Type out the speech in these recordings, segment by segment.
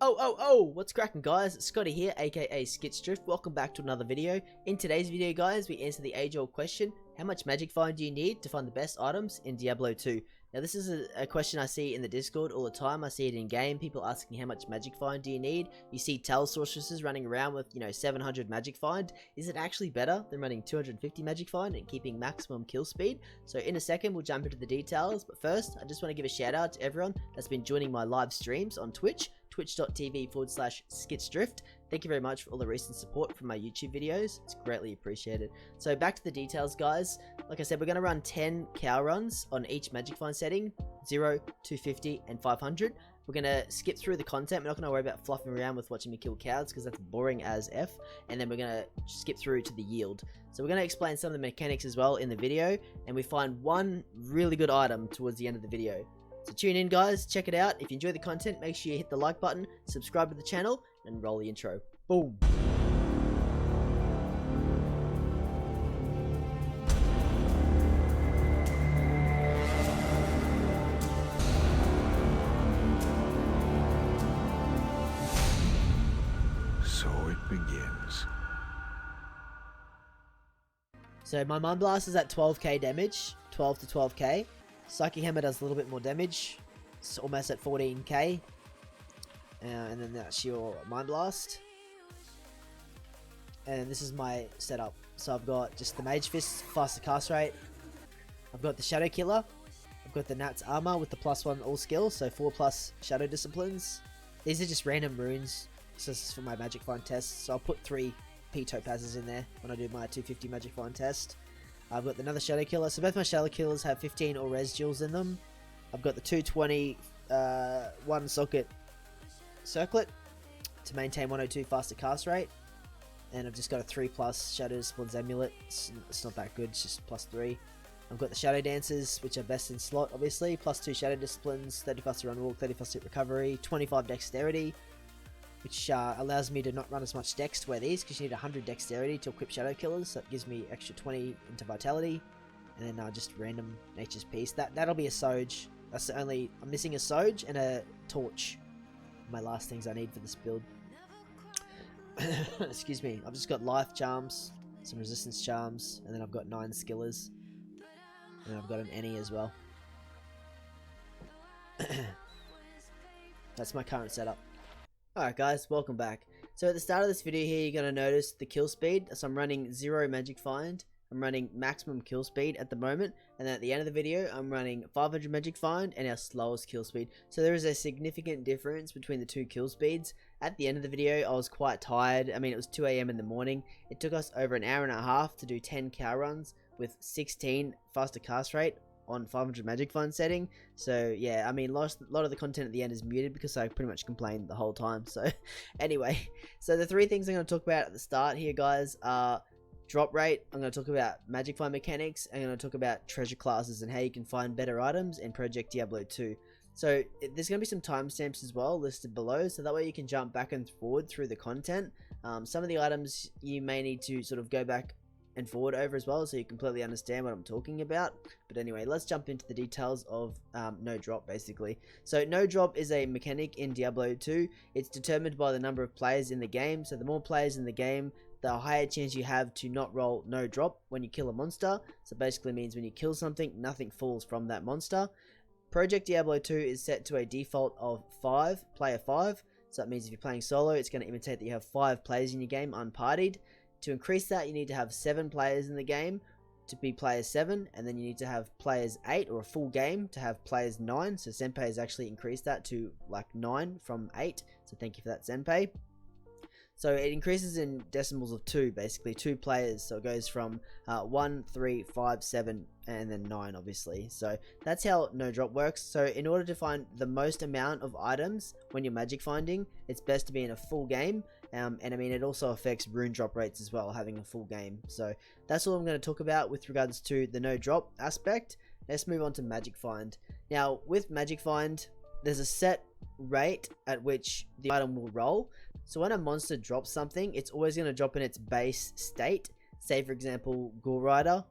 Oh, what's cracking, guys? It's Scotty here, aka Skitsdrift. Welcome back to another video. In today's video, guys, we answer the age-old question: how much magic find do you need to find the best items in Diablo 2? Now, this is a question I see in the Discord all the time. I see it in game, people asking how much magic find do you need. You see Tal sorceresses running around with, 700 magic find. Is it actually better than running 250 magic find and keeping maximum kill speed? So in a second, we'll jump into the details, but first, I just want to give a shout out to everyone that's been joining my live streams on Twitch, twitch.tv/skitsdrift. Thank you very much for all the recent support from my YouTube videos. It's greatly appreciated. So back to the details, guys. Like I said, we're going to run 10 cow runs on each magic find setting: 0, 250, and 500. We're going to skip through the content. We're not going to worry about fluffing around with watching me kill cows because that's boring as F. And then we're going to skip through to the yield. So we're going to explain some of the mechanics as well in the video. And we find one really good item towards the end of the video. So tune in, guys, check it out. If you enjoy the content, make sure you hit the like button, subscribe to the channel, and roll the intro. Boom! So it begins. So my Mind Blast is at 12k damage, 12 to 12k. Psychic Hammer does a little bit more damage. It's almost at 14k. And then that's your Mind Blast. And this is my setup. So I've got just the Mage Fist, faster cast rate. I've got the Shadow Killer. I've got the Nat's Armor with the +1 all skills, so 4+ Shadow Disciplines. These are just random runes. So this is for my Magic Find test. So I'll put 3 P Topazes in there when I do my 250 Magic Find test. I've got another Shadow Killer. So both my Shadow Killers have 15 or res jewels in them. I've got the 220 one socket circlet to maintain 102 faster cast rate. And I've just got a 3+ Shadow Disciplines Amulet. It's not that good, it's just +3. I've got the Shadow Dancers, which are best in slot, obviously. +2 Shadow Disciplines, 30 faster run walk, 30 faster hit recovery, 25 Dexterity, which allows me to not run as much dex to wear these, because you need 100 dexterity to equip Shadow Killers, so it gives me extra 20 into Vitality, and then just random Nature's Peace. That'll be a Soge. That's the only... I'm missing a Soge and a Torch. My last things I need for this build. Excuse me. I've just got Life Charms, some Resistance Charms, and then I've got 9 Skillers. And then I've got an Any as well. That's my current setup. Alright guys, welcome back. So at the start of this video here, you're going to notice the kill speed. So I'm running 0 magic find. I'm running maximum kill speed at the moment. And then at the end of the video, I'm running 500 magic find and our slowest kill speed. So there is a significant difference between the two kill speeds. At the end of the video, I was quite tired. I mean, it was 2 AM in the morning. It took us over an hour and a half to do 10 cow runs with 16 faster cast rate on 500 magic find setting. So yeah, I mean, a lot of the content at the end is muted because I pretty much complained the whole time. So anyway, so the 3 things I'm going to talk about at the start here, guys, are drop rate. I'm going to talk about magic find mechanics. I'm going to talk about treasure classes and how you can find better items in Project Diablo 2. So there's going to be some timestamps as well listed below, so that way you can jump back and forward through the content. Some of the items you may need to sort of go back and forward over as well, so you completely understand what I'm talking about. But anyway, let's jump into the details of no drop, basically. So no drop is a mechanic in Diablo 2. It's determined by the number of players in the game. So the more players in the game, the higher chance you have to not roll no drop when you kill a monster. So basically means when you kill something, nothing falls from that monster. Project Diablo 2 is set to a default of player 5. So that means if you're playing solo, it's going to imitate that you have 5 players in your game unpartied. To increase that, you need to have 7 players in the game to be players 7, and then you need to have players 8 or a full game to have players 9. So Senpai has actually increased that to like 9 from 8. So thank you for that, Senpai. So it increases in decimals of 2, basically 2 players. So it goes from 1, 3, 5, 7, and then 9, obviously. So that's how no drop works. So in order to find the most amount of items when you're magic finding, it's best to be in a full game. And I mean, it also affects rune drop rates as well, having a full game. So that's all I'm going to talk about with regards to the no drop aspect. Let's move on to magic find. Now with magic find, there's a set rate at which the item will roll. So when a monster drops something, it's always going to drop in its base state. Say for example, Ghoul Rider,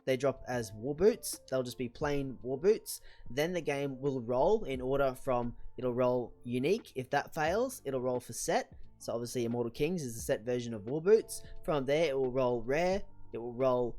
they drop as war boots. They'll just be plain war boots. Then the game will roll in order from it'll roll unique. If that fails, it'll roll for set. So obviously Immortal Kings is the set version of War Boots. From there, it will roll rare, it will roll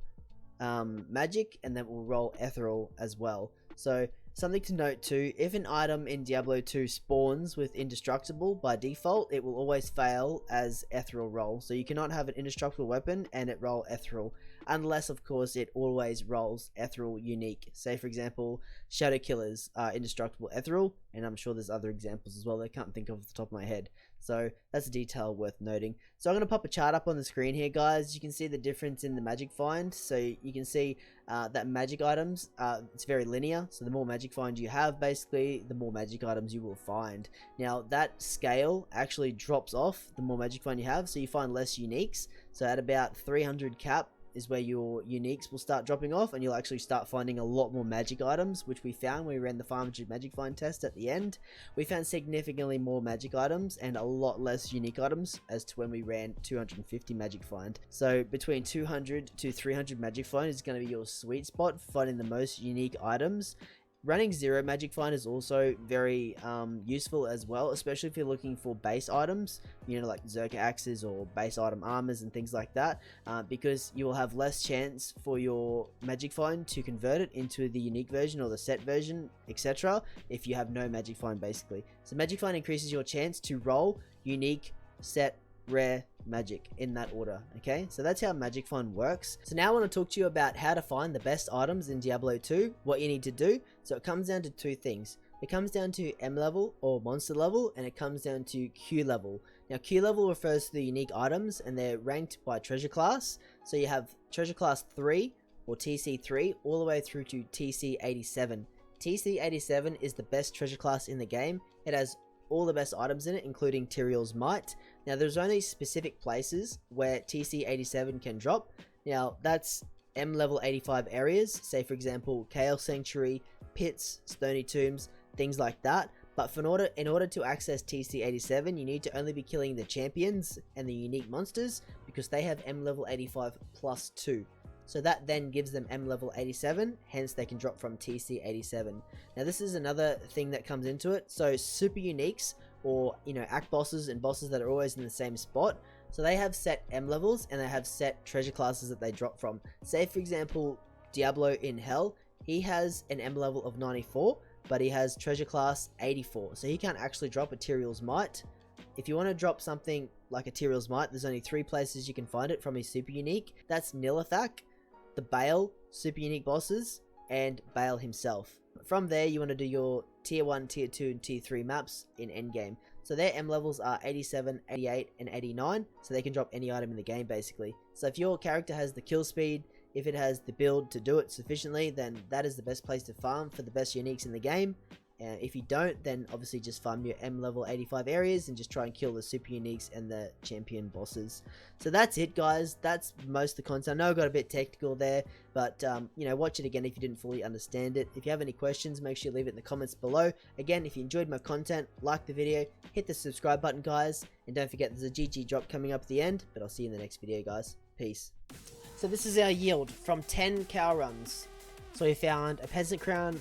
magic, and then it will roll ethereal as well. So something to note too, if an item in Diablo 2 spawns with indestructible, by default it will always fail as ethereal roll. So you cannot have an indestructible weapon and it roll ethereal, unless of course it always rolls ethereal unique. Say for example, Shadow Killers are indestructible ethereal, and I'm sure there's other examples as well that I can't think of off the top of my head. So that's a detail worth noting. So I'm going to pop a chart up on the screen here, guys. You can see the difference in the magic find. So you can see that magic items, it's very linear. So the more magic find you have, basically, the more magic items you will find. Now that scale actually drops off the more magic find you have. So you find less uniques. So at about 300 cap is where your uniques will start dropping off, and you'll actually start finding a lot more magic items, which we found when we ran the 500 magic find test at the end. We found significantly more magic items and a lot less unique items as to when we ran 250 magic find. So between 200 to 300 magic find is going to be your sweet spot for finding the most unique items. Running 0 magic find is also very useful as well, especially if you're looking for base items, you know, like Zerka axes or base item armors and things like that, because you will have less chance for your magic find to convert it into the unique version or the set version, etc. if you have no magic find, basically. So magic find increases your chance to roll unique, set, rare, magic in that order. Okay, so that's how magic find works. So now I want to talk to you about how to find the best items in Diablo 2, what you need to do. So it comes down to two things. It comes down to M level or monster level, and it comes down to Q level. Now Q level refers to the unique items, and they're ranked by treasure class. So you have treasure class 3 or TC3 all the way through to TC87. TC87 is the best treasure class in the game. It has all the best items in it, including Tyrael's Might. Now there's only specific places where TC87 can drop. Now that's M level 85 areas, say for example Chaos Sanctuary, pits, stony tombs, things like that. But in order to access TC87, you need to only be killing the champions and the unique monsters, because they have M level 85 plus 2. So that then gives them M level 87, hence they can drop from TC87. Now this is another thing that comes into it. So super uniques, or you know, act bosses and bosses that are always in the same spot, so they have set M levels and they have set treasure classes that they drop from. Say for example Diablo in Hell, he has an M level of 94, but he has treasure class 84, so he can't actually drop a Tyrael's Might. If you want to drop something like a Tyrael's Might, there's only 3 places you can find it from his super unique. That's Nilithak, the Baal super unique bosses, and Baal himself. From there you want to do your tier 1, tier 2 and tier 3 maps in endgame. So their M levels are 87, 88 and 89, so they can drop any item in the game basically. So if your character has the kill speed, if it has the build to do it sufficiently, then that is the best place to farm for the best uniques in the game. If you don't, then obviously just farm your M level 85 areas and just try and kill the super uniques and the champion bosses. So that's it, guys. That's most of the content. I know I got a bit technical there, but you know, watch it again if you didn't fully understand it. If you have any questions, make sure you leave it in the comments below. Again, if you enjoyed my content, like the video, hit the subscribe button, guys, and don't forget there's a GG drop coming up at the end. But I'll see you in the next video, guys. Peace. So this is our yield from 10 cow runs. So we found a peasant crown,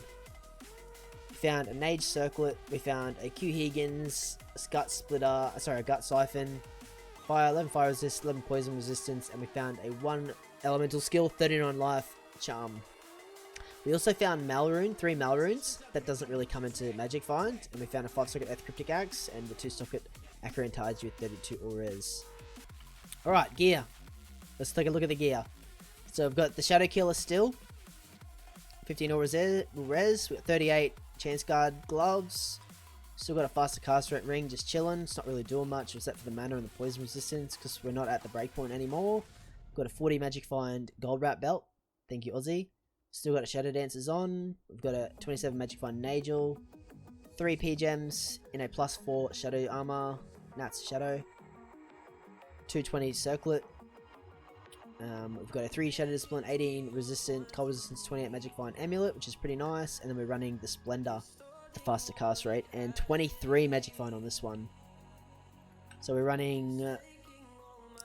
found a Nage Circlet, we found a Q Higgins, a gut splitter, sorry, a gut siphon, 11 fire resist, 11 poison resistance, and we found a 1 elemental skill, 39 life charm. We also found Malrune, 3 Malrunes. That doesn't really come into magic find, and we found a 5-socket Earth Cryptic Axe and the 2-socket Acheron Tides with 32 ores. Alright, gear. Let's take a look at the gear. So we've got the Shadow Killer still, 15 ores, we've got 38 Chance Guard gloves, still got a faster cast rate ring just chilling. It's not really doing much except for the mana and the poison resistance because we're not at the breakpoint anymore. Got a 40 magic find gold wrap belt, thank you Aussie. Still got a Shadow Dancers on. We've got a 27 magic find Nagel, 3 P gems in a +4 shadow armor, Nat's Shadow, 220 circlet. We've got a 3 Shadow Discipline, 18 resistant, cold resistance, 28 magic find amulet, which is pretty nice, and then we're running the Splendor, the faster cast rate, and 23 magic find on this one. So we're running,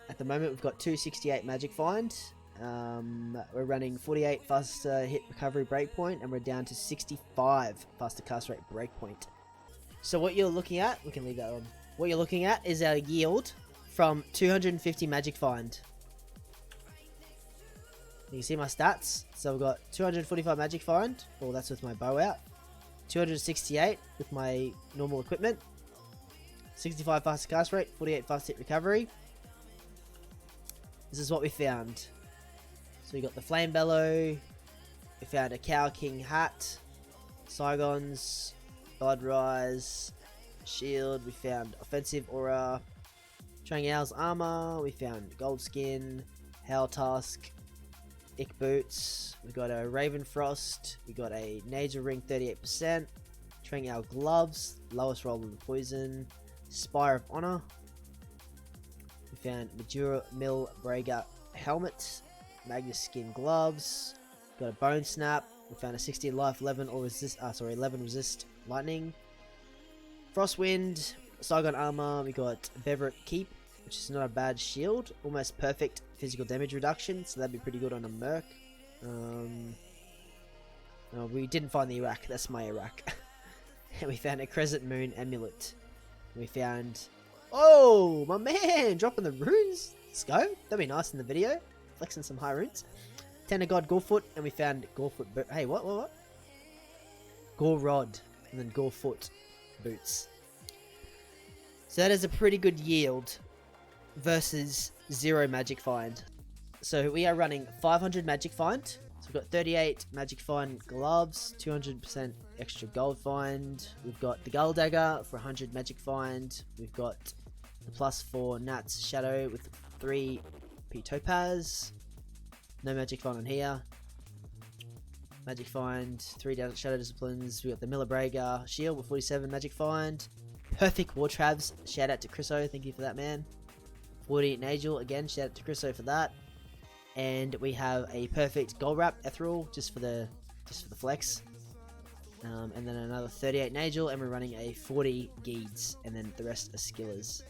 at the moment we've got 268 magic find, we're running 48 faster hit recovery breakpoint, and we're down to 65 faster cast rate breakpoint. So what you're looking at, we can leave that on. What you're looking at is our yield from 250 magic find. You can see my stats. So I've got 245 magic find. Well, that's with my bow out. 268 with my normal equipment. 65 faster cast rate. 48 fast hit recovery. This is what we found. So we got the flame bellow. We found a Cow King hat. Saigons. God Rise. Shield. We found offensive aura. Trangal's armor. We found gold skin. Howl Tusk. Ick boots. We got a Raven Frost. We got a Nager ring 38%. Trangal gloves. Lowest roll of the poison. Spire of honor. We found Majura Mill Braga helmet. Magnus skin gloves. Got a bone snap. We found a 60 life 11 or resist. 11 resist lightning. Frostwind. Saigon armor. We got Beverett Keep, which is not a bad shield. Almost perfect physical damage reduction, so that'd be pretty good on a Merc. No, we didn't find the Iraq. That's my Iraq. And we found a Crescent Moon amulet. We found... Oh, my man! Dropping the runes. Let's go. That'd be nice in the video. Flexing some high runes. Ten of God Gorefoot, and we found Gorefoot... Hey, what? Gore Rod, and then Gorefoot boots. So that is a pretty good yield versus 0 magic find. So we are running 500 magic find. So we've got 38 magic find gloves, 200% extra gold find. We've got the Gull Dagger for 100 magic find. We've got the +4 Nats Shadow with 3 P Topaz. No magic find on here. Magic find, 3 Shadow Disciplines. We got the Miller Braga Shield with 47 magic find. Perfect War Trabs. Shout out to Chriso. Thank you for that, man. 40 Nagel. Again, shout out to Chriso for that. And we have a perfect Gold Wrap Ethereal just for the flex. And then another 38 Nagel, and we're running a 40 Geeds, and then the rest are Skillers.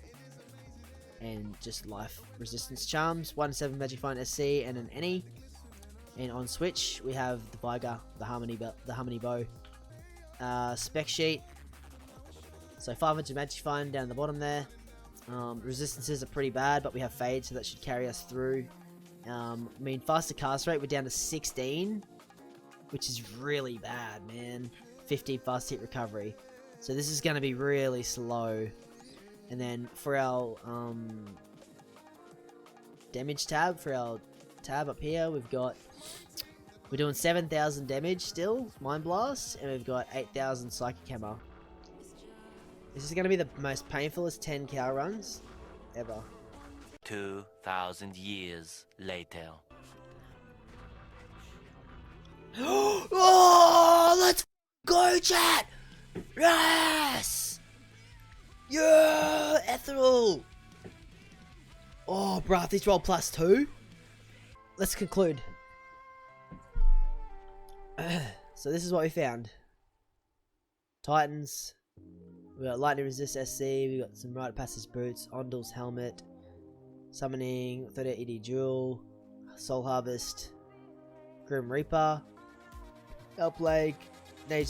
And just life resistance charms. 1-7 Magic Find SC and an Any. And on Switch we have the Viger, the Harmony Bow. Spec sheet. So 500 Magic Find down the bottom there. Resistances are pretty bad, but we have Fade, so that should carry us through. I mean, faster cast rate, we're down to 16, which is really bad, man. 15 fast hit recovery. So this is going to be really slow. And then for our damage tab, for our tab up here, we're doing 7,000 damage still, Mind Blast, and we've got 8,000 Psychic Hammer. This is going to be the most painfulest 10 cow runs ever. 2,000 years later. Oh, let's go, chat! Yes! Yeah, Ethereal! Oh, bruh, this roll +2. Let's conclude. So this is what we found. Titans. We got Lightning Resist SC, we got some Rite of Passage boots, Ondul's helmet, Summoning, 38 ED Jewel, Soul Harvest, Grim Reaper, Hell Plague, Nage